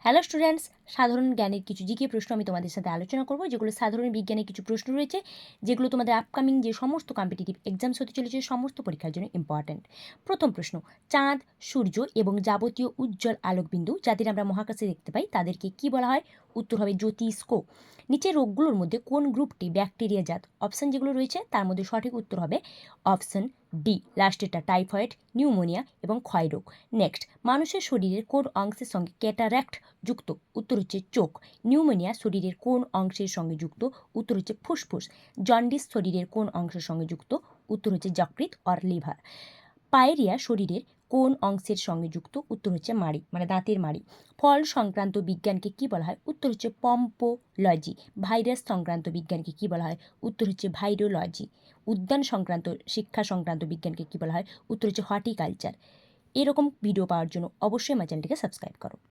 Hello students, সাধারণ জ্ঞানের কিছু জিকে প্রশ্ন আমি তোমাদের সাথে আলোচনা করব, যেগুলো সাধারণ বিজ্ঞানের কিছু প্রশ্ন রয়েছে, যেগুলো তোমাদের আপকামিং যে সমস্ত কম্পিটিটিভ এক্সামস হতে চলেছে সমস্ত পরীক্ষার জন্য ইম্পর্ট্যান্ট। প্রথম প্রশ্ন, চাঁদ, সূর্য এবং যাবতীয় উজ্জ্বল আলোকবিন্দু যাদের আমরা মহাকাশে দেখতে পাই তাদেরকে কি বলা হয়? উত্তর হবে জ্যোতিষ্ক। নিচের রোগগুলোর মধ্যে কোন গ্রুপটি ব্যাকটেরিয়া জাত? অপশান যেগুলো রয়েছে তার মধ্যে সঠিক উত্তর হবে অপশান ডি, লাস্টেরটা, টাইফয়েড, নিউমোনিয়া এবং ক্ষয়রোগ। নেক্সট, মানুষের শরীরের কোন অংশের সঙ্গে ক্যাটারাক্ট যুক্ত? উত্তর হচ্ছে চোখ। নিউমোনিয়া শরীরের কোন অংশের সঙ্গে যুক্ত? উত্তর হচ্ছে ফুসফুস। জন্ডিস শরীরের কোন অংশের সঙ্গে যুক্ত? উত্তর হচ্ছে যকৃৎ অর লিভার। পায়রিয়া শরীরের কোন অংশের সঙ্গে যুক্ত? উত্তর হচ্ছে মাড়ি, মানে দাঁতের মাড়ি। ফল সংক্রান্ত বিজ্ঞানকে কি বলা হয়? উত্তর হচ্ছে পম্পোলজি। ভাইরাস সংক্রান্ত বিজ্ঞানকে কি বলা হয়? উত্তর হচ্ছে ভাইরোলজি। উদ্যান সংক্রান্ত শিক্ষা সংক্রান্ত বিজ্ঞানকে কি বলা হয়? উত্তর হচ্ছে হর্টিকালচার। এরকম ভিডিও পাওয়ার জন্য অবশ্যই আমার চ্যানেলটিকে সাবস্ক্রাইব করো।